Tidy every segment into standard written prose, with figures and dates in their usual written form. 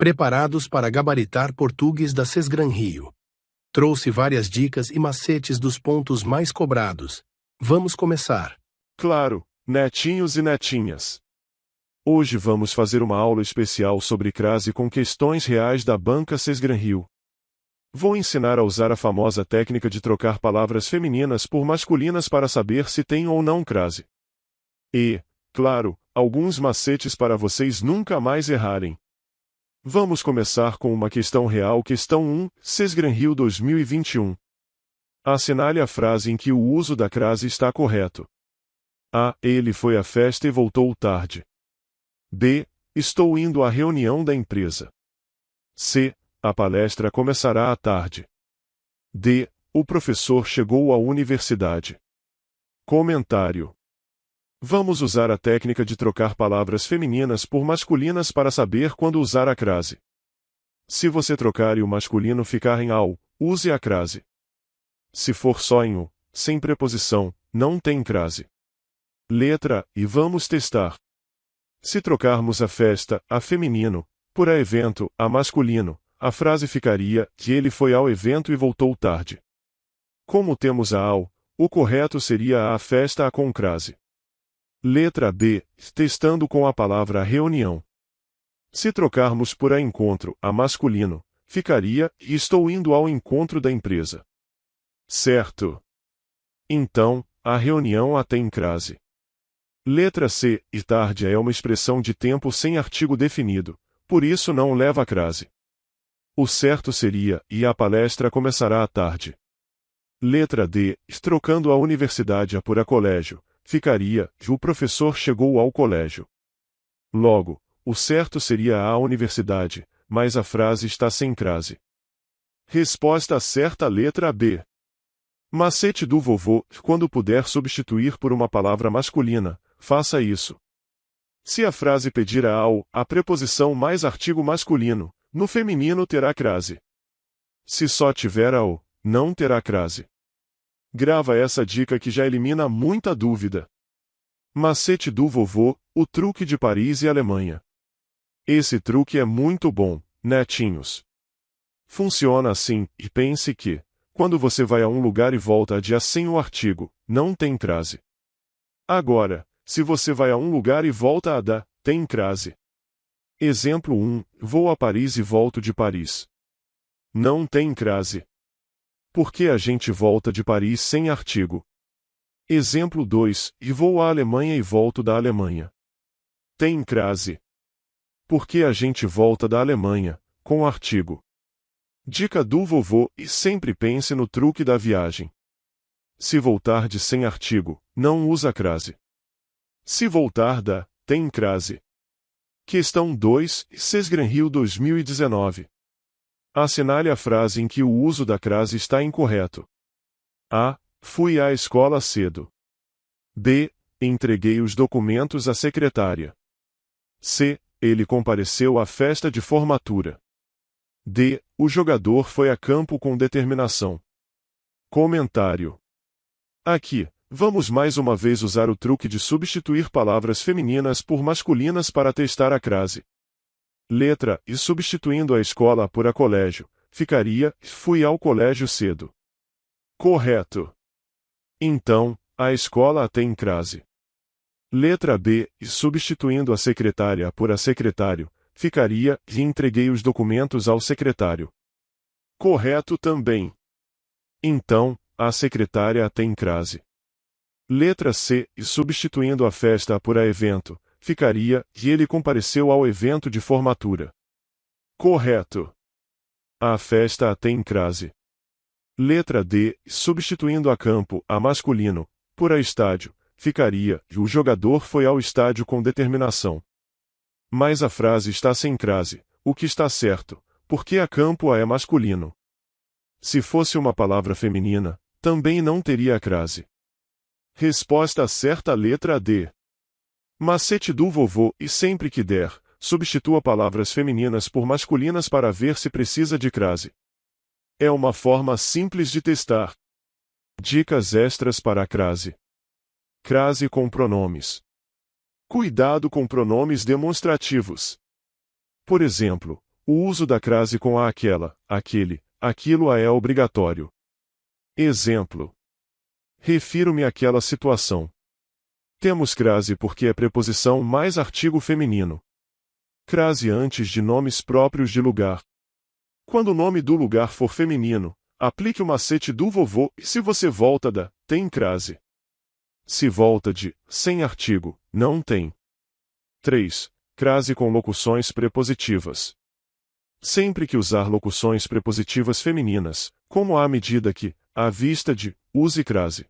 Preparados para gabaritar português da Sesgran Rio. Trouxe várias dicas e macetes dos pontos mais cobrados. Vamos começar. Claro, netinhos e netinhas. Hoje vamos fazer uma aula especial sobre crase com questões reais da banca Sesgran Rio. Vou ensinar a usar a famosa técnica de trocar palavras femininas por masculinas para saber se tem ou não crase. E, claro, alguns macetes para vocês nunca mais errarem. Vamos começar com uma questão real. Questão 1, Sesgran Rio 2021. Assinale a frase em que o uso da crase está correto. A. Ele foi à festa e voltou tarde. B. Estou indo à reunião da empresa. C. A palestra começará à tarde. D. O professor chegou à universidade. Comentário. Vamos usar a técnica de trocar palavras femininas por masculinas para saber quando usar a crase. Se você trocar e o masculino ficar em ao, use a crase. Se for só em o, sem preposição, não tem crase. Letra E. Vamos testar. Se trocarmos a festa, a feminino, por a evento, a masculino, a frase ficaria que ele foi ao evento e voltou tarde. Como temos a ao, o correto seria a festa a com crase. Letra B. Testando com a palavra reunião. Se trocarmos por a encontro, a masculino, ficaria estou indo ao encontro da empresa. Certo. Então, a reunião a tem crase. Letra C. E tarde é uma expressão de tempo sem artigo definido, por isso não leva crase. O certo seria e a palestra começará à tarde. Letra D. Trocando a universidade por a colégio, ficaria o professor chegou ao colégio. Logo, o certo seria a universidade, mas a frase está sem crase. Resposta certa. Letra B. Macete do vovô: quando puder substituir por uma palavra masculina, faça isso. Se a frase pedir a ao, a preposição mais artigo masculino, no feminino terá crase. Se só tiver ao, não terá crase. Grava essa dica que já elimina muita dúvida. Macete do vovô: o truque de Paris e Alemanha. Esse truque é muito bom, netinhos. Funciona assim, e pense que, quando você vai a um lugar e volta a dia sem o artigo, não tem crase. Agora, se você vai a um lugar e volta a da, tem crase. Exemplo 1, vou a Paris e volto de Paris. Não tem crase. Por que a gente volta de Paris sem artigo? Exemplo 2, e vou à Alemanha e volto da Alemanha. Tem crase. Por que a gente volta da Alemanha, com artigo? Dica do vovô: e sempre pense no truque da viagem. Se voltar de sem artigo, não usa crase. Se voltar da, tem crase. Questão 2, Sesgran Rio 2019. Assinale a frase em que o uso da crase está incorreto. A. Fui à escola cedo. B. Entreguei os documentos à secretária. C. Ele compareceu à festa de formatura. D. O jogador foi a campo com determinação. Comentário. Aqui, vamos mais uma vez usar o truque de substituir palavras femininas por masculinas para testar a crase. Letra E. Substituindo a escola por a colégio, ficaria fui ao colégio cedo. Correto. Então, a escola tem crase. Letra B. E substituindo a secretária por a secretário, ficaria e entreguei os documentos ao secretário. Correto também. Então, a secretária tem crase. Letra C. E substituindo a festa por a evento, ficaria e ele compareceu ao evento de formatura. Correto. A festa tem crase. Letra D. Substituindo a campo, a masculino, por a estádio, ficaria e o jogador foi ao estádio com determinação. Mas a frase está sem crase, o que está certo, porque a campo é masculino. Se fosse uma palavra feminina, também não teria crase. Resposta certa. Letra D. Macete do vovô: e sempre que der, substitua palavras femininas por masculinas para ver se precisa de crase. É uma forma simples de testar. Dicas extras para a crase. Crase com pronomes. Cuidado com pronomes demonstrativos. Por exemplo, O uso da crase com a aquela, aquele, aquilo a é obrigatório. Exemplo. Refiro-me àquela situação. Temos crase porque é preposição mais artigo feminino. Crase antes de nomes próprios de lugar. Quando o nome do lugar for feminino, aplique o macete do vovô e se você volta da, tem crase. Se volta de, sem artigo, não tem. 3. Crase com locuções prepositivas. Sempre que usar locuções prepositivas femininas, como à medida que, à vista de, use crase.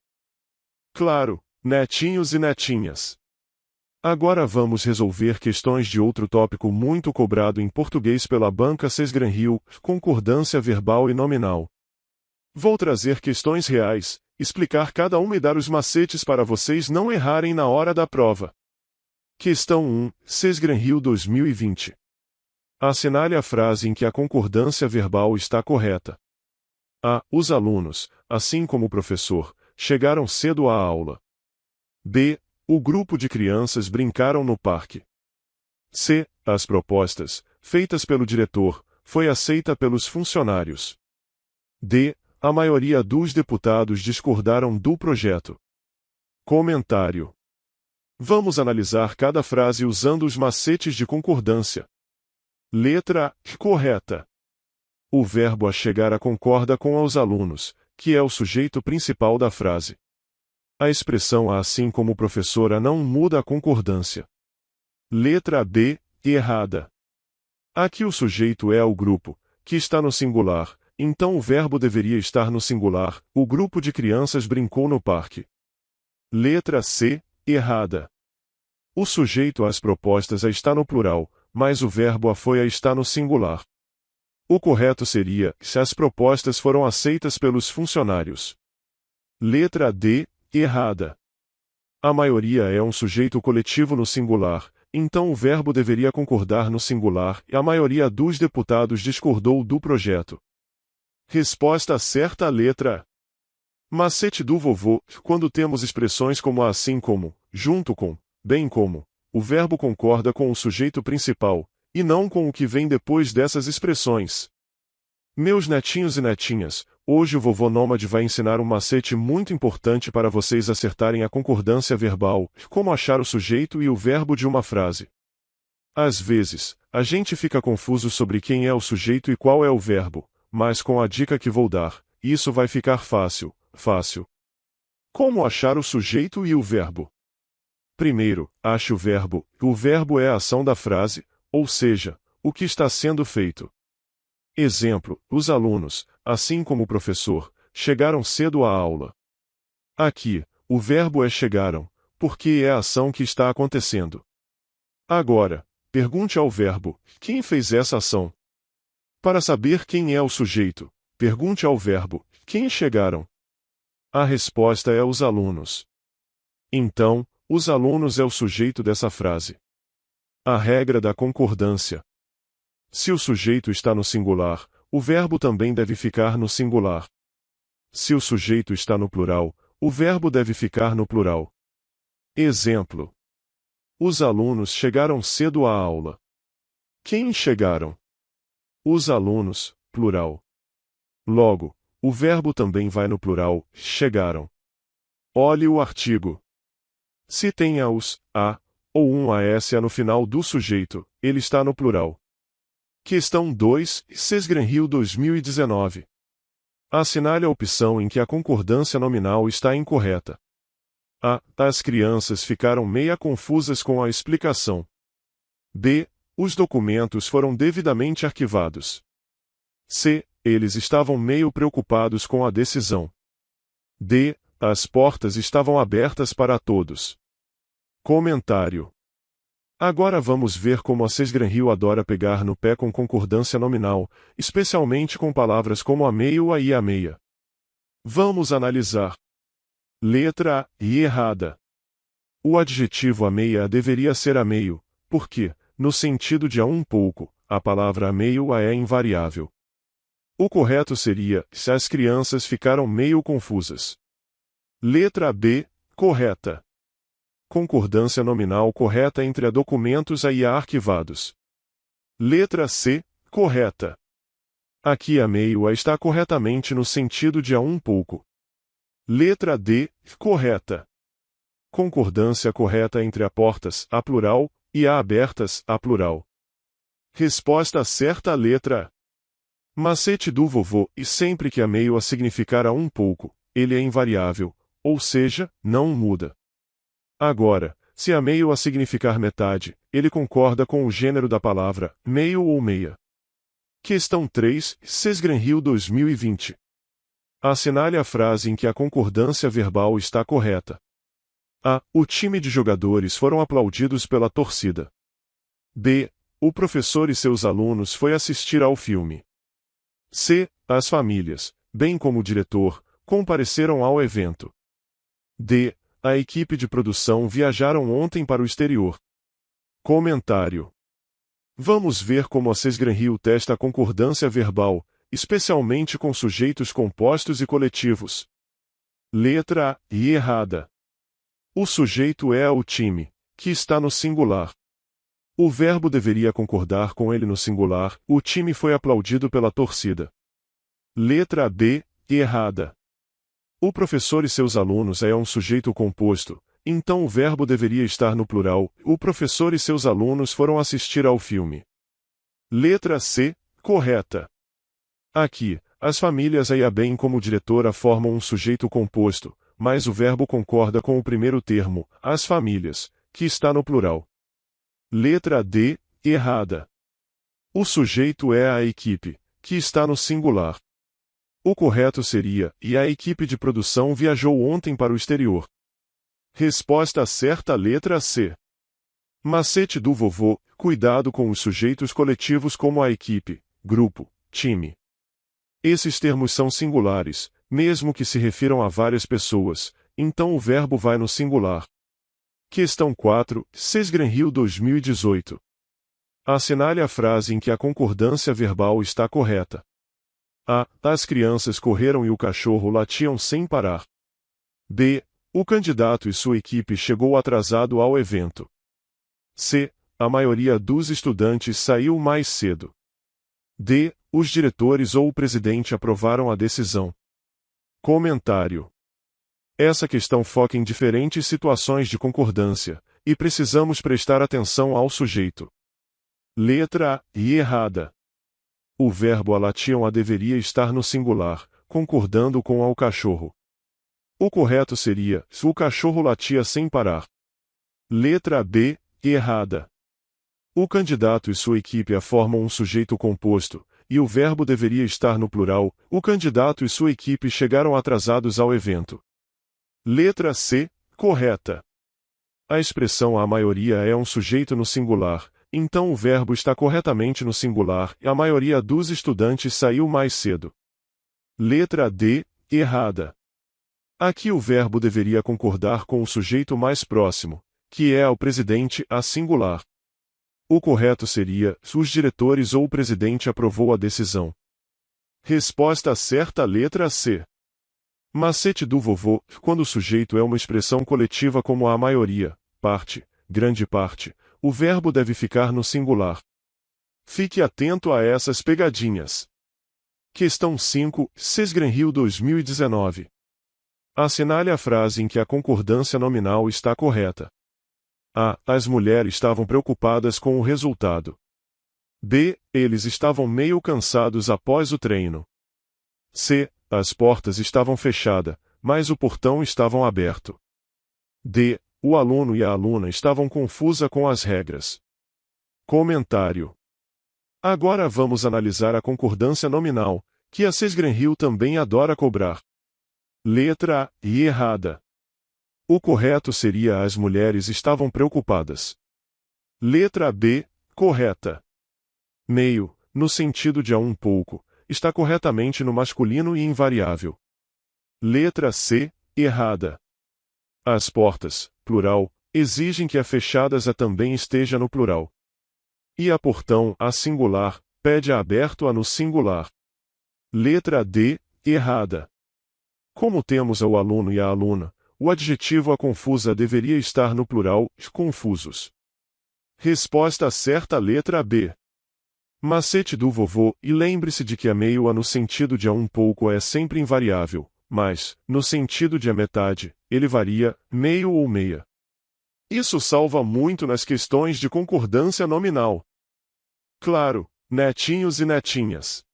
Claro, netinhos e netinhas. Agora vamos resolver questões de outro tópico muito cobrado em português pela banca Sesgranrio, concordância verbal e nominal. Vou trazer questões reais, explicar cada uma e dar os macetes para vocês não errarem na hora da prova. Questão 1, Sesgranrio 2020. Assinale a frase em que a concordância verbal está correta. A. Os alunos, assim como o professor, chegaram cedo à aula. B. O grupo de crianças brincaram no parque. C. As propostas, feitas pelo diretor, foi aceita pelos funcionários. D. A maioria dos deputados discordaram do projeto. Comentário. Vamos analisar cada frase usando os macetes de concordância. Letra A. Correta. O verbo a chegar a concorda com os alunos, que é o sujeito principal da frase. A expressão assim como o professor não muda a concordância. Letra B. Errada. Aqui o sujeito é o grupo, que está no singular, então o verbo deveria estar no singular, o grupo de crianças brincou no parque. Letra C. Errada. O sujeito às propostas a está no plural, mas o verbo a foi a está no singular. O correto seria, se as propostas foram aceitas pelos funcionários. Letra D. Errada. A maioria é um sujeito coletivo no singular, então o verbo deveria concordar no singular e a maioria dos deputados discordou do projeto. Resposta certa letra A. Macete do vovô, quando temos expressões como assim como, junto com, bem como, o verbo concorda com o sujeito principal, e não com o que vem depois dessas expressões. Meus netinhos e netinhas, hoje o vovô Nômade vai ensinar um macete muito importante para vocês acertarem a concordância verbal, como achar o sujeito e o verbo de uma frase. Às vezes, a gente fica confuso sobre quem é o sujeito e qual é o verbo, mas com a dica que vou dar, isso vai ficar fácil, fácil. Como achar o sujeito e o verbo? Primeiro, ache o verbo. O verbo é a ação da frase, ou seja, o que está sendo feito. Exemplo, os alunos, assim como o professor, chegaram cedo à aula. Aqui, o verbo é chegaram, porque é a ação que está acontecendo. Agora, pergunte ao verbo, quem fez essa ação? Para saber quem é o sujeito, pergunte ao verbo, quem chegaram? A resposta é os alunos. Então, os alunos é o sujeito dessa frase. A regra da concordância. Se o sujeito está no singular, o verbo também deve ficar no singular. Se o sujeito está no plural, o verbo deve ficar no plural. Exemplo. Os alunos chegaram cedo à aula. Quem chegaram? Os alunos, plural. Logo, o verbo também vai no plural, chegaram. Olhe o artigo. Se tem a ou um as no final do sujeito, ele está no plural. Questão 2, Sesgranrio 2019. Assinale a opção em que a concordância nominal está incorreta. A. As crianças ficaram meia confusas com a explicação. B. Os documentos foram devidamente arquivados. C. Eles estavam meio preocupados com a decisão. D. As portas estavam abertas para todos. Comentário. Agora vamos ver como a Sesgranrio adora pegar no pé com concordância nominal, especialmente com palavras como a meio e a meia. Vamos analisar. Letra A, e errada. O adjetivo a meia deveria ser a meio, porque, no sentido de a um pouco, a palavra a meio é invariável. O correto seria, se as crianças ficaram meio confusas. Letra B, correta. Concordância nominal correta entre a documentos e a arquivados. Letra C, correta. Aqui a meio A está corretamente no sentido de a um pouco. Letra D, correta. Concordância correta entre a portas, a plural, e a abertas, a plural. Resposta certa letra A. Macete do vovô, e sempre que a meio A significar a um pouco, ele é invariável, ou seja, não muda. Agora, se a meio A significar metade, ele concorda com o gênero da palavra, meio ou meia. Questão 3, Sesgranrio 2020. Assinale a frase em que a concordância verbal está correta. A. O time de jogadores foram aplaudidos pela torcida. B. O professor e seus alunos foi assistir ao filme. C. As famílias, bem como o diretor, compareceram ao evento. D. A equipe de produção viajaram ontem para o exterior. Comentário. Vamos ver como a Sesgranrio testa a concordância verbal, especialmente com sujeitos compostos e coletivos. Letra A, e errada. O sujeito é o time, que está no singular. O verbo deveria concordar com ele no singular, o time foi aplaudido pela torcida. Letra B, errada. O professor e seus alunos é um sujeito composto, então o verbo deveria estar no plural, o professor e seus alunos foram assistir ao filme. Letra C, correta. Aqui, as famílias e a bem como diretora formam um sujeito composto, mas o verbo concorda com o primeiro termo, as famílias, que está no plural. Letra D, errada. O sujeito é a equipe, que está no singular. O correto seria, e a equipe de produção viajou ontem para o exterior. Resposta certa letra C. Macete do vovô, cuidado com os sujeitos coletivos como a equipe, grupo, time. Esses termos são singulares, mesmo que se refiram a várias pessoas, então o verbo vai no singular. Questão 4, Sesgranrio 2018. Assinale a frase em que a concordância verbal está correta. A. As crianças correram e o cachorro latiam sem parar. B. O candidato e sua equipe chegou atrasado ao evento. C. A maioria dos estudantes saiu mais cedo. D. Os diretores ou o presidente aprovaram a decisão. Comentário. Essa questão foca em diferentes situações de concordância, e precisamos prestar atenção ao sujeito. Letra A, e errada. O verbo latiam deveria estar no singular, concordando com ao cachorro. O correto seria, o cachorro latia sem parar. Letra B, errada. O candidato e sua equipe formam um sujeito composto, e o verbo deveria estar no plural, o candidato e sua equipe chegaram atrasados ao evento. Letra C, correta. A expressão a maioria é um sujeito no singular, então o verbo está corretamente no singular e a maioria dos estudantes saiu mais cedo. Letra D, errada. Aqui o verbo deveria concordar com o sujeito mais próximo, que é o presidente, a singular. O correto seria, os diretores ou o presidente aprovou a decisão. Resposta certa letra C. Macete do vovô, quando o sujeito é uma expressão coletiva como a maioria, parte, grande parte, o verbo deve ficar no singular. Fique atento a essas pegadinhas. Questão 5, Sesgranrio 2019. Assinale a frase em que a concordância nominal está correta. A. As mulheres estavam preocupadas com o resultado. B. Eles estavam meio cansados após o treino. C. As portas estavam fechadas, mas o portão estava aberto. D. O aluno e a aluna estavam confusa com as regras. Comentário. Agora vamos analisar a concordância nominal, que a Sesgranrio também adora cobrar. Letra A, e errada. O correto seria as mulheres estavam preocupadas. Letra B, correta. Meio, no sentido de a um pouco, está corretamente no masculino e invariável. Letra C, errada. As portas, plural, exigem que a fechadas também esteja no plural. E a portão, a singular, pede a aberto a no singular. Letra D, errada. Como temos o aluno e a aluna, o adjetivo a confusa deveria estar no plural, confusos. Resposta certa letra B. Macete do vovô, e lembre-se de que a meio-a no sentido de a um pouco é sempre invariável, mas, no sentido de a metade, ele varia, meio ou meia. Isso salva muito nas questões de concordância nominal. Claro, netinhos e netinhas.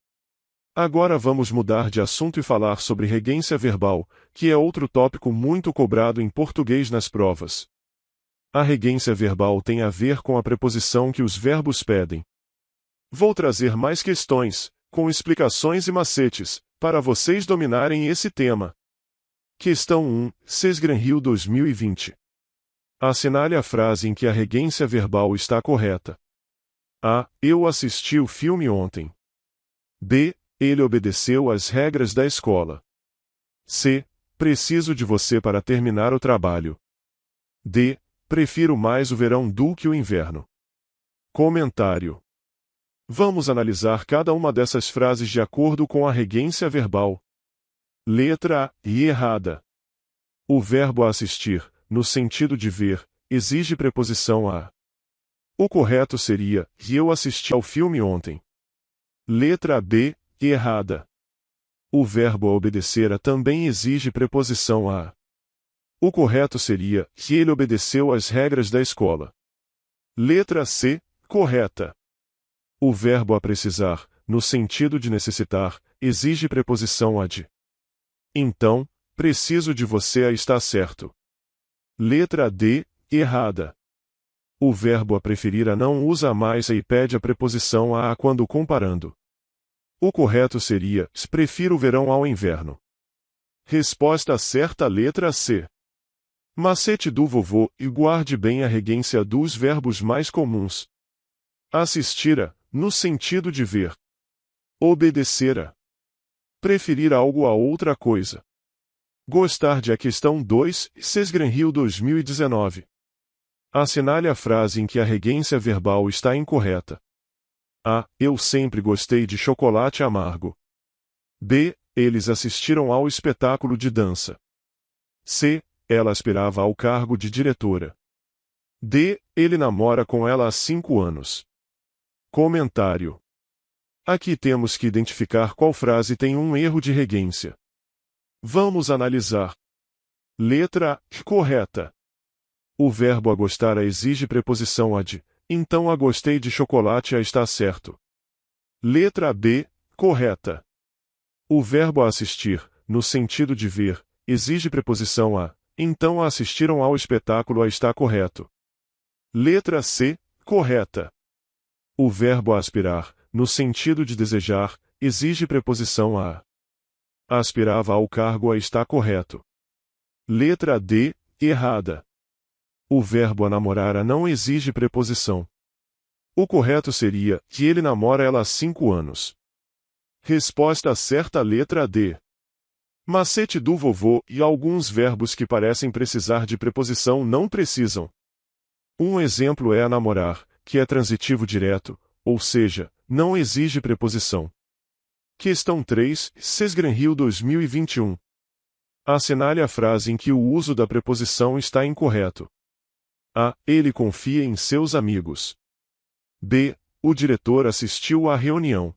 Agora vamos mudar de assunto e falar sobre regência verbal, que é outro tópico muito cobrado em português nas provas. A regência verbal tem a ver com a preposição que os verbos pedem. Vou trazer mais questões, com explicações e macetes, para vocês dominarem esse tema. Questão 1, Sesgranrio 2020. Assinale a frase em que a regência verbal está correta. A. Eu assisti o filme ontem. B. Ele obedeceu às regras da escola. C. Preciso de você para terminar o trabalho. D. Prefiro mais o verão do que o inverno. Comentário. Vamos analisar cada uma dessas frases de acordo com a regência verbal. Letra A, e errada. O verbo assistir, no sentido de ver, exige preposição a. O correto seria, e eu assisti ao filme ontem. Letra B, errada. O verbo obedecer a também exige preposição a. O correto seria, que ele obedeceu às regras da escola. Letra C, correta. O verbo a precisar, no sentido de necessitar, exige preposição a de. Então, preciso de você a está certo. Letra D, errada. O verbo a preferir a não usa mais a e pede a preposição a quando comparando. O correto seria, prefiro o verão ao inverno. Resposta certa, letra C. Macete do vovô, e guarde bem a regência dos verbos mais comuns. Assistira, no sentido de ver. Obedecera. Preferir algo a outra coisa. Gostar de a questão 2, Sesgranrio 2019. Assinale a frase em que a regência verbal está incorreta. A. Eu sempre gostei de chocolate amargo. B. Eles assistiram ao espetáculo de dança. C. Ela aspirava ao cargo de diretora. D. Ele namora com ela há 5 anos. Comentário. Aqui temos que identificar qual frase tem um erro de regência. Vamos analisar. Letra A, correta. O verbo a gostar a exige preposição a de, então a gostei de chocolate a está certo. Letra B, correta. O verbo a assistir, no sentido de ver, exige preposição a, então a assistiram ao espetáculo a está correto. Letra C, correta. O verbo a aspirar, no sentido de desejar, exige preposição a. Aspirava ao cargo a está correto. Letra D, errada. O verbo a namorar a não exige preposição. O correto seria, que ele namora ela há 5 anos. Resposta certa, letra D. Macete do vovô, e alguns verbos que parecem precisar de preposição não precisam. Um exemplo é a namorar, que é transitivo direto, ou seja, não exige preposição. Questão 3, Sesgranrio 2021. Assinale a frase em que o uso da preposição está incorreto. A. Ele confia em seus amigos. B. O diretor assistiu à reunião.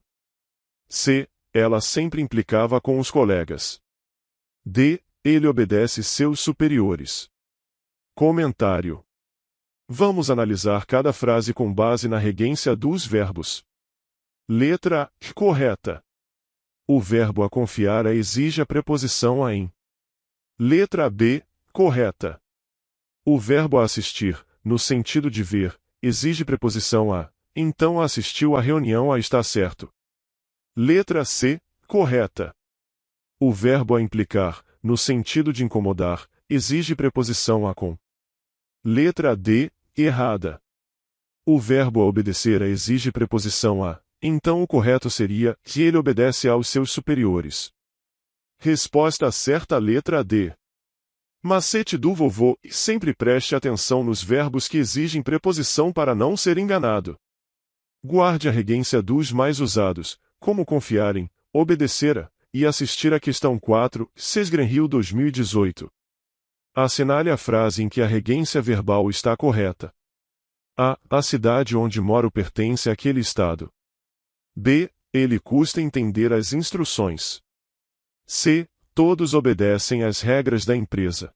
C. Ela sempre implicava com os colegas. D. Ele obedece seus superiores. Comentário. Vamos analisar cada frase com base na regência dos verbos. Letra A, correta. O verbo a confiar a exige a preposição a em. Letra B, correta. O verbo a assistir, no sentido de ver, exige preposição a, então assistiu à reunião a está certo. Letra C, correta. O verbo a implicar, no sentido de incomodar, exige preposição a com. Letra D, errada. O verbo a obedecer a exige preposição a, então o correto seria, que ele obedece aos seus superiores. Resposta certa, letra D. Macete do vovô, sempre preste atenção nos verbos que exigem preposição para não ser enganado. Guarde a regência dos mais usados, como confiar em, obedecera, e assistir à questão 4, Sesgranrio 2018. Assinale a frase em que a regência verbal está correta. A cidade onde moro pertence àquele estado. B. Ele custa entender as instruções. C. Todos obedecem às regras da empresa.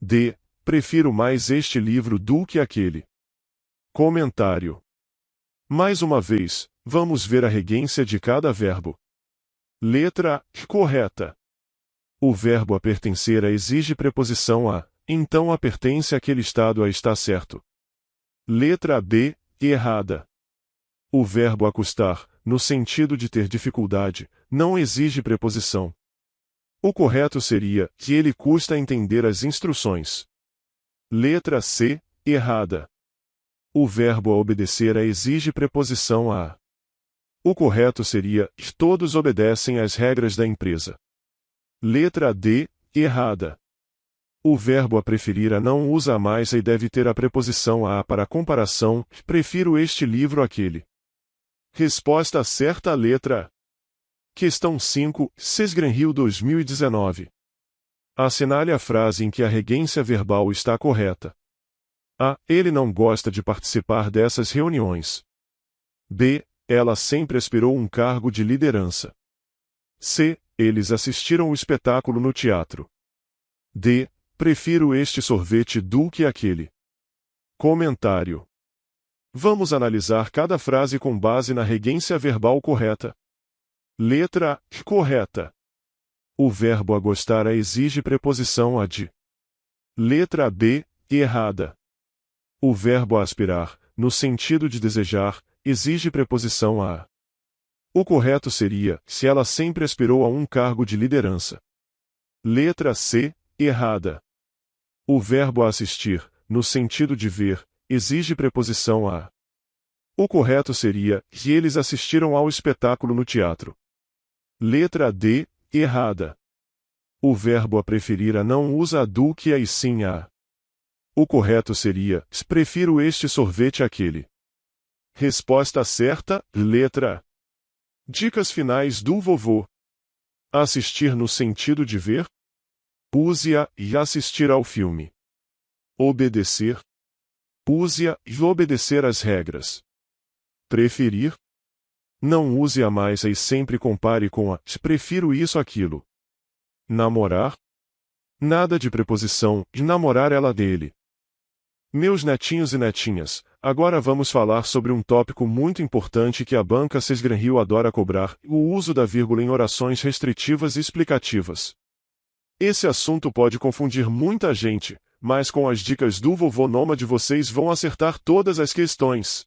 D. Prefiro mais este livro do que aquele. Comentário. Mais uma vez, vamos ver a regência de cada verbo. Letra A. Correta. O verbo a pertencer a exige preposição a, então a pertence àquele estado a está certo. Letra B. Errada. O verbo a custar, no sentido de ter dificuldade, não exige preposição. O correto seria que ele custa entender as instruções. Letra C. Errada. O verbo a obedecer a exige preposição a. O correto seria que todos obedecem às regras da empresa. Letra D. Errada. O verbo a preferir a não usa a mais e deve ter a preposição a para comparação, prefiro este livro àquele. Resposta certa letra A. Questão 5, Sesgranhill 2019. Assinale a frase em que a regência verbal está correta. A. Ele não gosta de participar dessas reuniões. B. Ela sempre aspirou um cargo de liderança. C. Eles assistiram o espetáculo no teatro. D. Prefiro este sorvete do que aquele. Comentário. Vamos analisar cada frase com base na regência verbal correta. Letra A. Correta. O verbo a gostar a exige preposição a de. Letra B. Errada. O verbo a aspirar, no sentido de desejar, exige preposição a. O correto seria, se ela sempre aspirou a um cargo de liderança. Letra C. Errada. O verbo a assistir, no sentido de ver, exige preposição a. O correto seria, que eles assistiram ao espetáculo no teatro. Letra D. Errada. O verbo a preferir a não usa a do que a e sim a. O correto seria, prefiro este sorvete àquele. Resposta certa, letra A. Dicas finais do vovô. Assistir no sentido de ver. Use-a e assistir ao filme. Obedecer. Use-a e obedecer às regras. Preferir. Não use a mais e sempre compare com a prefiro isso aquilo. Namorar. Nada de preposição, de namorar ela dele. Meus netinhos e netinhas, agora vamos falar sobre um tópico muito importante que a banca Sesgranhill adora cobrar, o uso da vírgula em orações restritivas e explicativas. Esse assunto pode confundir muita gente, mas com as dicas do vovô nômade vocês vão acertar todas as questões.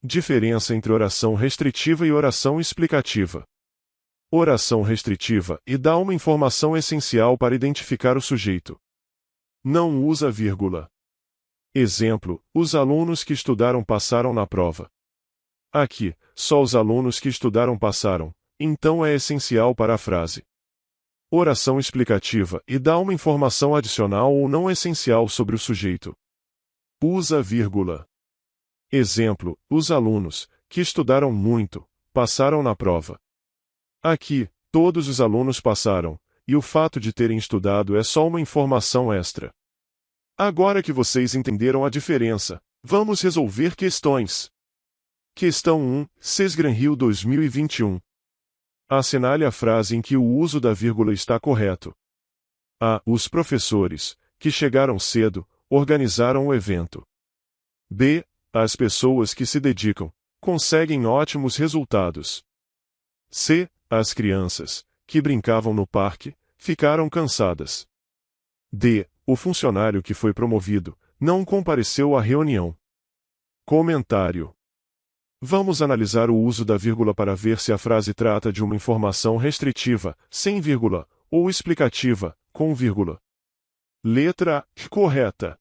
Diferença entre oração restritiva e oração explicativa. Oração restritiva e dá uma informação essencial para identificar o sujeito. Não usa vírgula. Exemplo, os alunos que estudaram passaram na prova. Aqui, só os alunos que estudaram passaram, então é essencial para a frase. Oração explicativa e dá uma informação adicional ou não essencial sobre o sujeito. Usa vírgula. Exemplo, os alunos, que estudaram muito, passaram na prova. Aqui, todos os alunos passaram, e o fato de terem estudado é só uma informação extra. Agora que vocês entenderam a diferença, vamos resolver questões. Questão 1, Sesgranhill 2021. Assinale a frase em que o uso da vírgula está correto. A. Os professores, que chegaram cedo, organizaram o evento. B. As pessoas que se dedicam, conseguem ótimos resultados. C. As crianças, que brincavam no parque, ficaram cansadas. D. O funcionário que foi promovido, não compareceu à reunião. Comentário. Vamos analisar o uso da vírgula para ver se a frase trata de uma informação restritiva, sem vírgula, ou explicativa, com vírgula. Letra A. Correta.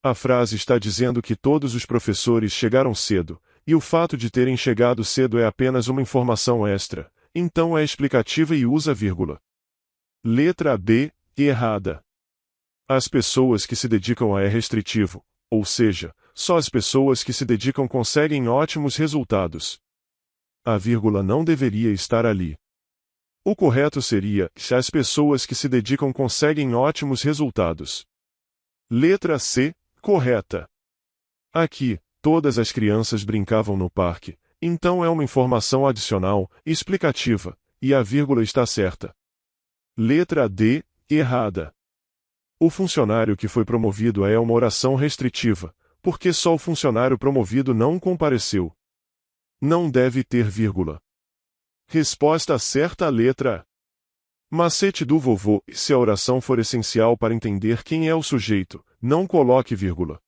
A frase está dizendo que todos os professores chegaram cedo, e o fato de terem chegado cedo é apenas uma informação extra, então é explicativa e usa vírgula. Letra B. Errada. As pessoas que se dedicam a é restritivo, ou seja, só as pessoas que se dedicam conseguem ótimos resultados. A vírgula não deveria estar ali. O correto seria, as pessoas que se dedicam conseguem ótimos resultados. Letra C. Correta. Aqui, todas as crianças brincavam no parque, então é uma informação adicional, explicativa, e a vírgula está certa. Letra D, errada. O funcionário que foi promovido é uma oração restritiva, porque só o funcionário promovido não compareceu. Não deve ter vírgula. Resposta certa, letra A. Macete do vovô: se a oração for essencial para entender quem é o sujeito, não coloque vírgula.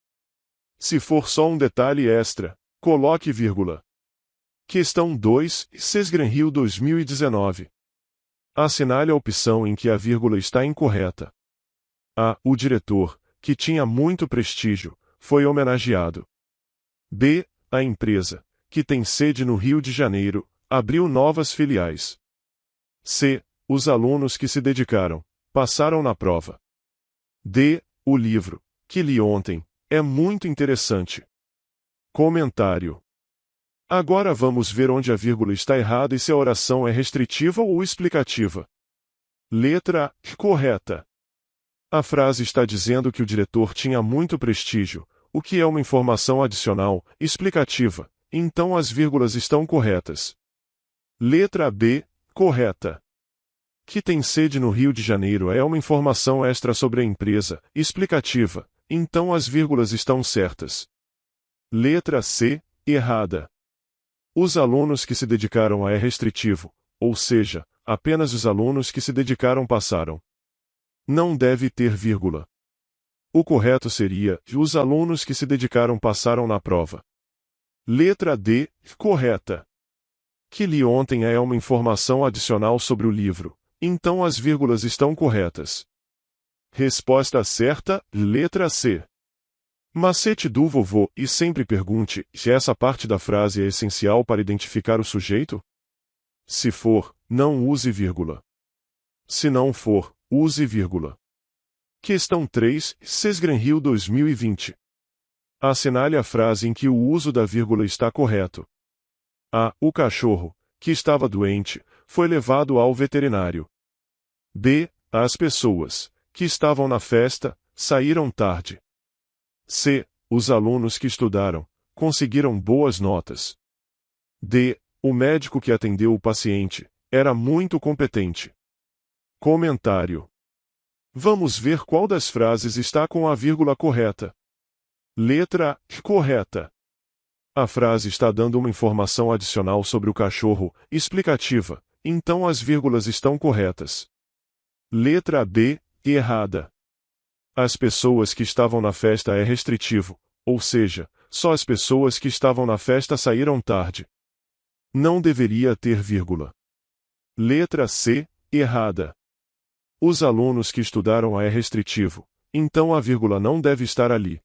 Se for só um detalhe extra, coloque vírgula. Questão 2, Sesgran-Rio 2019. Assinale a opção em que a vírgula está incorreta. A. O diretor, que tinha muito prestígio, foi homenageado. B. A empresa, que tem sede no Rio de Janeiro, abriu novas filiais. C. Os alunos que se dedicaram, passaram na prova. D. O livro, que li ontem, é muito interessante. Comentário. Agora vamos ver onde a vírgula está errada e se a oração é restritiva ou explicativa. Letra A, correta. A frase está dizendo que o diretor tinha muito prestígio, o que é uma informação adicional, explicativa, então as vírgulas estão corretas. Letra B, correta. Que tem sede no Rio de Janeiro é uma informação extra sobre a empresa, explicativa, então as vírgulas estão certas. Letra C, errada. Os alunos que se dedicaram a é restritivo, ou seja, apenas os alunos que se dedicaram passaram. Não deve ter vírgula. O correto seria: os alunos que se dedicaram passaram na prova. Letra D, correta. Que li ontem é uma informação adicional sobre o livro, então as vírgulas estão corretas. Resposta certa, letra C. Macete do vovô: e sempre pergunte se essa parte da frase é essencial para identificar o sujeito? Se for, não use vírgula. Se não for, use vírgula. Questão 3, Sesgran-Rio 2020. Assinale a frase em que o uso da vírgula está correto. A. O cachorro, que estava doente, foi levado ao veterinário. B. As pessoas, que estavam na festa, saíram tarde. C. Os alunos que estudaram, conseguiram boas notas. D. O médico que atendeu o paciente, era muito competente. Comentário. Vamos ver qual das frases está com a vírgula correta. Letra A, correta. A frase está dando uma informação adicional sobre o cachorro, explicativa, então as vírgulas estão corretas. Letra B, errada. As pessoas que estavam na festa é restritivo, ou seja, só as pessoas que estavam na festa saíram tarde. Não deveria ter vírgula. Letra C, errada. Os alunos que estudaram é restritivo, então a vírgula não deve estar ali.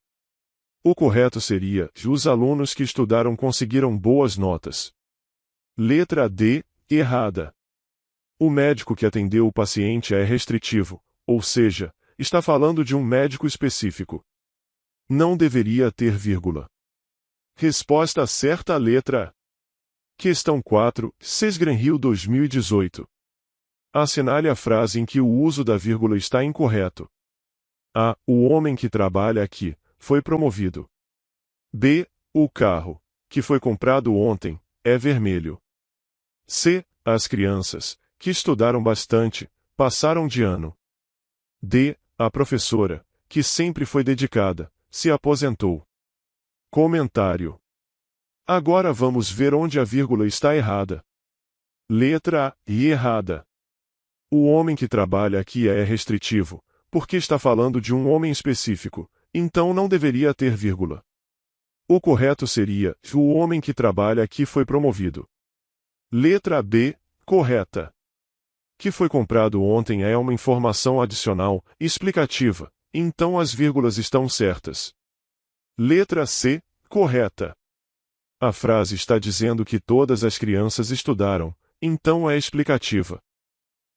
O correto seria: os alunos que estudaram conseguiram boas notas. Letra D, errada. O médico que atendeu o paciente é restritivo, ou seja, está falando de um médico específico. Não deveria ter vírgula. Resposta certa, letra A. Questão 4, Sesgran-Rio 2018. Assinale a frase em que o uso da vírgula está incorreto. A. O homem que trabalha aqui foi promovido. B. O carro, que foi comprado ontem, é vermelho. C. As crianças, que estudaram bastante, passaram de ano. D. A professora, que sempre foi dedicada, se aposentou. Comentário. Agora vamos ver onde a vírgula está errada. Letra A, e errada. O homem que trabalha aqui é restritivo, porque está falando de um homem específico, então não deveria ter vírgula. O correto seria: o homem que trabalha aqui foi promovido. Letra B, correta. Que foi comprado ontem é uma informação adicional, explicativa, então as vírgulas estão certas. Letra C, correta. A frase está dizendo que todas as crianças estudaram, então é explicativa.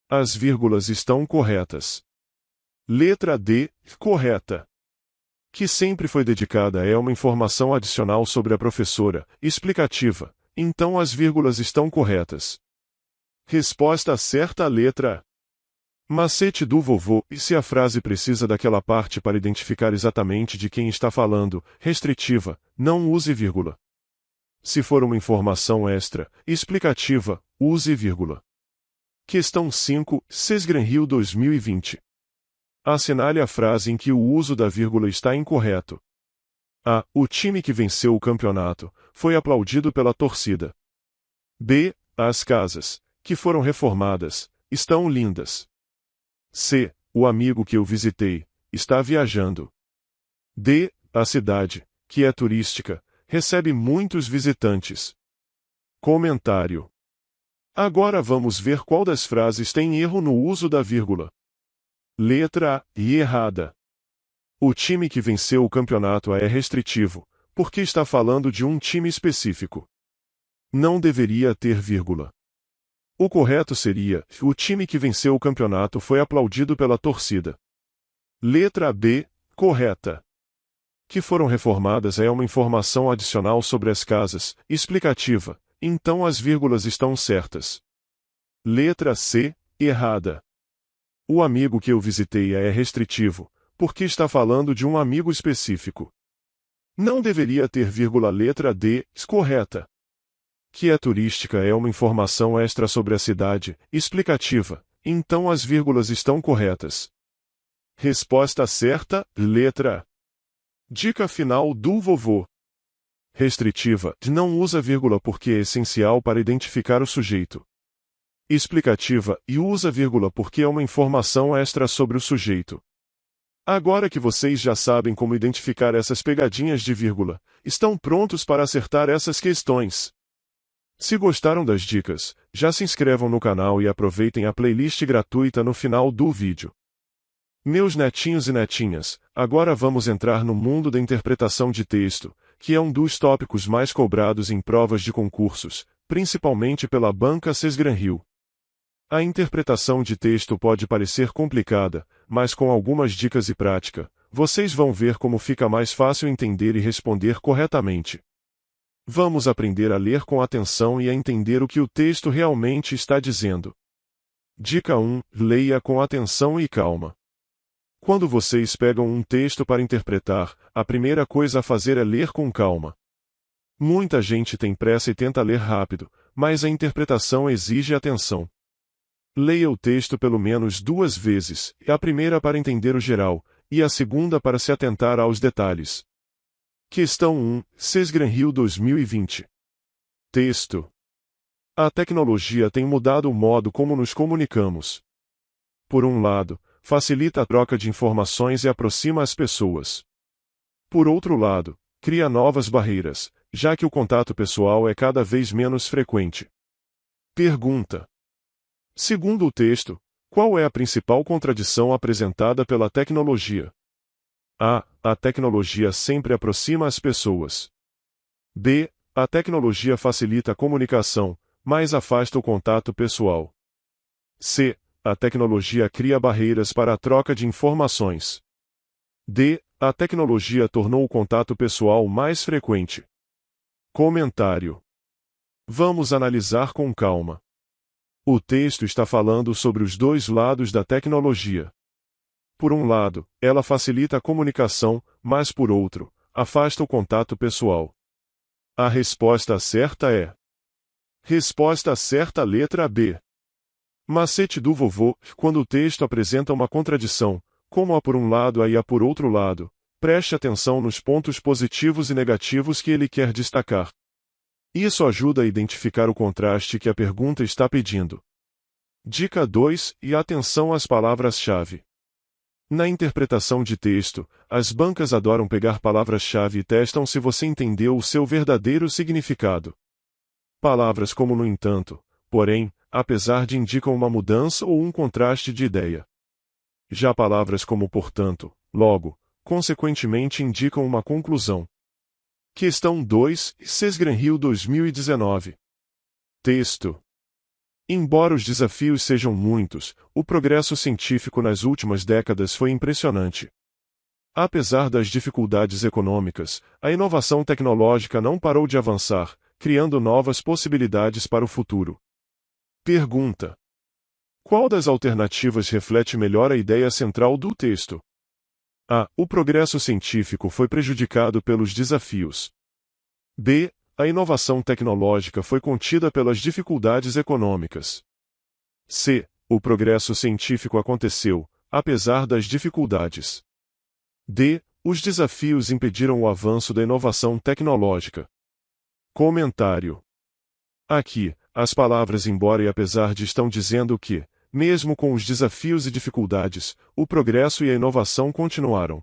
As vírgulas estão corretas. Letra D, correta. Que sempre foi dedicada é uma informação adicional sobre a professora, explicativa, então as vírgulas estão corretas. Resposta certa, letra A. Macete do vovô: e se a frase precisa daquela parte para identificar exatamente de quem está falando, restritiva, não use vírgula. Se for uma informação extra, explicativa, use vírgula. Questão 5, Sesgranrio 2020. Assinale a frase em que o uso da vírgula está incorreto. A. O time que venceu o campeonato foi aplaudido pela torcida. B. As casas, que foram reformadas, estão lindas. C. O amigo que eu visitei está viajando. D. A cidade, que é turística, recebe muitos visitantes. Comentário. Agora vamos ver qual das frases tem erro no uso da vírgula. Letra A. E errada. O time que venceu o campeonato é restritivo, porque está falando de um time específico. Não deveria ter vírgula. O correto seria: o time que venceu o campeonato foi aplaudido pela torcida. Letra B. Correta. Que foram reformadas é uma informação adicional sobre as casas, explicativa, então as vírgulas estão certas. Letra C. Errada. O amigo que eu visitei é restritivo, porque está falando de um amigo específico. Não deveria ter vírgula. Letra D. Correta. Que é turística é uma informação extra sobre a cidade, explicativa, então as vírgulas estão corretas. Resposta certa, letra A. Dica final do vovô. Restritiva, não usa vírgula porque é essencial para identificar o sujeito. Explicativa, e usa vírgula porque é uma informação extra sobre o sujeito. Agora que vocês já sabem como identificar essas pegadinhas de vírgula, estão prontos para acertar essas questões. Se gostaram das dicas, já se inscrevam no canal e aproveitem a playlist gratuita no final do vídeo. Meus netinhos e netinhas, agora vamos entrar no mundo da interpretação de texto, que é um dos tópicos mais cobrados em provas de concursos, principalmente pela banca Sesgranrio. A interpretação de texto pode parecer complicada, mas com algumas dicas e prática, vocês vão ver como fica mais fácil entender e responder corretamente. Vamos aprender a ler com atenção e a entender o que o texto realmente está dizendo. Dica 1. Leia com atenção e calma. Quando vocês pegam um texto para interpretar, a primeira coisa a fazer é ler com calma. Muita gente tem pressa e tenta ler rápido, mas a interpretação exige atenção. Leia o texto pelo menos 2 vezes, a primeira para entender o geral, e a segunda para se atentar aos detalhes. Questão 1, Sesgranrio 2020. Texto. A tecnologia tem mudado o modo como nos comunicamos. Por um lado, facilita a troca de informações e aproxima as pessoas. Por outro lado, cria novas barreiras, já que o contato pessoal é cada vez menos frequente. Pergunta. Segundo o texto, qual é a principal contradição apresentada pela tecnologia? A. A tecnologia sempre aproxima as pessoas. B. A tecnologia facilita a comunicação, mas afasta o contato pessoal. C. A tecnologia cria barreiras para a troca de informações. D. A tecnologia tornou o contato pessoal mais frequente. Comentário. Vamos analisar com calma. O texto está falando sobre os dois lados da tecnologia. Por um lado, ela facilita a comunicação, mas por outro, afasta o contato pessoal. A resposta certa é: resposta certa, letra B. Macete do vovô: quando o texto apresenta uma contradição, como a por um lado e a por outro lado, preste atenção nos pontos positivos e negativos que ele quer destacar. Isso ajuda a identificar o contraste que a pergunta está pedindo. Dica 2, e atenção às palavras-chave. Na interpretação de texto, as bancas adoram pegar palavras-chave e testam se você entendeu o seu verdadeiro significado. Palavras como no entanto, porém, apesar de indicam uma mudança ou um contraste de ideia. Já palavras como portanto, logo, consequentemente indicam uma conclusão. Questão 2, Sesgranrio 2019. Texto. Embora os desafios sejam muitos, o progresso científico nas últimas décadas foi impressionante. Apesar das dificuldades econômicas, a inovação tecnológica não parou de avançar, criando novas possibilidades para o futuro. Pergunta. Qual das alternativas reflete melhor a ideia central do texto? A. O progresso científico foi prejudicado pelos desafios. B. A inovação tecnológica foi contida pelas dificuldades econômicas. C. O progresso científico aconteceu, apesar das dificuldades. D. Os desafios impediram o avanço da inovação tecnológica. Comentário. Aqui, as palavras embora e apesar de estão dizendo que, mesmo com os desafios e dificuldades, o progresso e a inovação continuaram.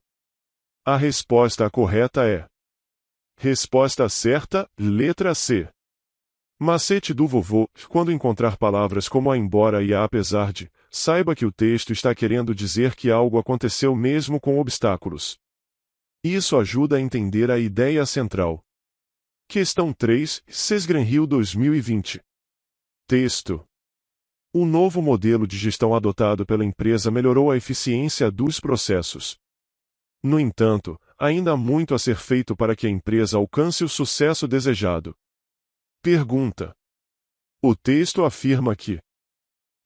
A resposta correta é: resposta certa, letra C. Macete do vovô: quando encontrar palavras como a embora e a apesar de, saiba que o texto está querendo dizer que algo aconteceu mesmo com obstáculos. Isso ajuda a entender a ideia central. Questão 3, Sesgranhill 2020. Texto. O novo modelo de gestão adotado pela empresa melhorou a eficiência dos processos. No entanto, ainda há muito a ser feito para que a empresa alcance o sucesso desejado. Pergunta. O texto afirma que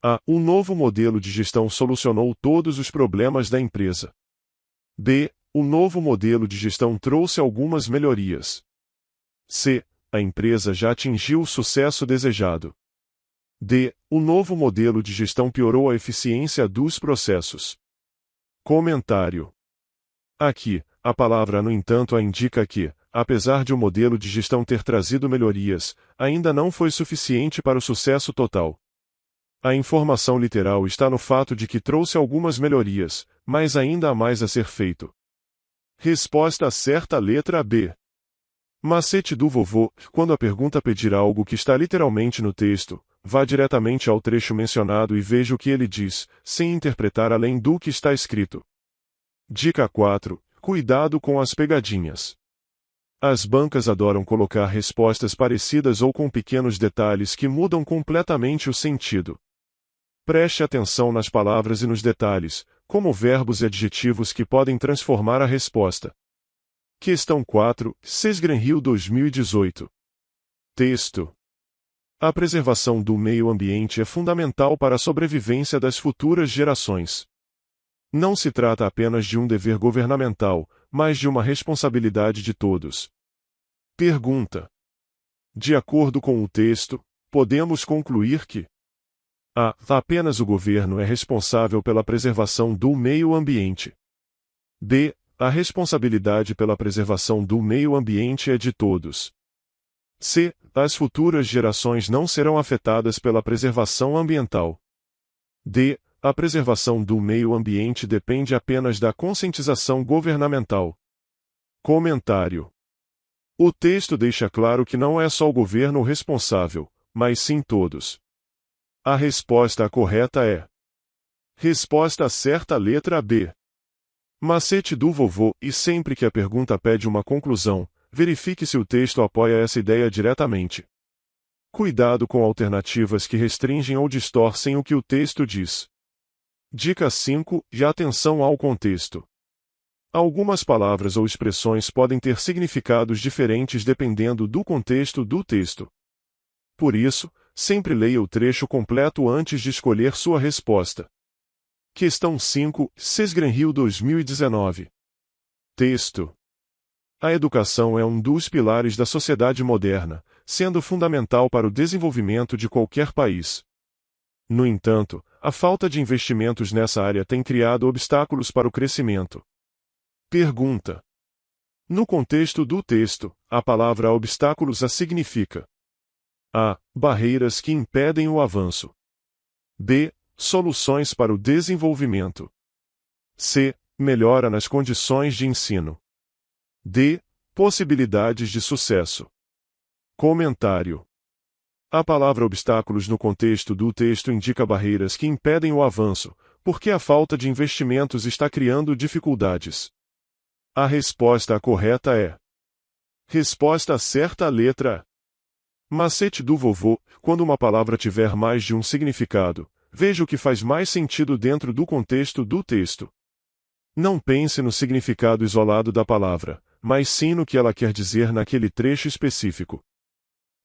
A. O novo modelo de gestão solucionou todos os problemas da empresa. B. O novo modelo de gestão trouxe algumas melhorias. C. A empresa já atingiu o sucesso desejado. D. O novo modelo de gestão piorou a eficiência dos processos. Comentário. Aqui, a palavra no entanto indica que, apesar de o modelo de gestão ter trazido melhorias, ainda não foi suficiente para o sucesso total. A informação literal está no fato de que trouxe algumas melhorias, mas ainda há mais a ser feito. Resposta certa, letra B. Macete do vovô: quando a pergunta pedir algo que está literalmente no texto, vá diretamente ao trecho mencionado e veja o que ele diz, sem interpretar além do que está escrito. Dica 4. Cuidado com as pegadinhas. As bancas adoram colocar respostas parecidas ou com pequenos detalhes que mudam completamente o sentido. Preste atenção nas palavras e nos detalhes, como verbos e adjetivos que podem transformar a resposta. Questão 4, Sesgranhill 2018. Texto. A preservação do meio ambiente é fundamental para a sobrevivência das futuras gerações. Não se trata apenas de um dever governamental, mas de uma responsabilidade de todos. Pergunta. De acordo com o texto, podemos concluir que A. Apenas o governo é responsável pela preservação do meio ambiente. B. A responsabilidade pela preservação do meio ambiente é de todos. C. As futuras gerações não serão afetadas pela preservação ambiental. D. A preservação do meio ambiente depende apenas da conscientização governamental. Comentário. O texto deixa claro que não é só o governo o responsável, mas sim todos. A resposta correta é: resposta certa, letra B. Macete do vovô: e sempre que a pergunta pede uma conclusão, verifique se o texto apoia essa ideia diretamente. Cuidado com alternativas que restringem ou distorcem o que o texto diz. Dica 5. E atenção ao contexto. Algumas palavras ou expressões podem ter significados diferentes dependendo do contexto do texto. Por isso, sempre leia o trecho completo antes de escolher sua resposta. Questão 5, Sesgranhill 2019. Texto. A educação é um dos pilares da sociedade moderna, sendo fundamental para o desenvolvimento de qualquer país. No entanto, a falta de investimentos nessa área tem criado obstáculos para o crescimento. Pergunta. No contexto do texto, a palavra obstáculos significa A. Barreiras que impedem o avanço. B. Soluções para o desenvolvimento. C. Melhora nas condições de ensino. D. Possibilidades de sucesso. Comentário. A palavra obstáculos no contexto do texto indica barreiras que impedem o avanço, porque a falta de investimentos está criando dificuldades. A resposta correta é: resposta certa, letra A. Macete do vovô: quando uma palavra tiver mais de um significado, veja o que faz mais sentido dentro do contexto do texto. Não pense no significado isolado da palavra, mas sim no que ela quer dizer naquele trecho específico.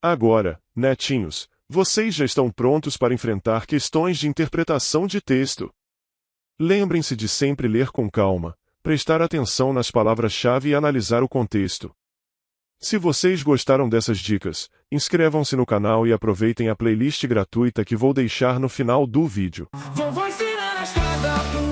Agora, netinhos, vocês já estão prontos para enfrentar questões de interpretação de texto. Lembrem-se de sempre ler com calma, prestar atenção nas palavras-chave e analisar o contexto. Se vocês gostaram dessas dicas, inscrevam-se no canal e aproveitem a playlist gratuita que vou deixar no final do vídeo. Vovô ensinando a estrada pro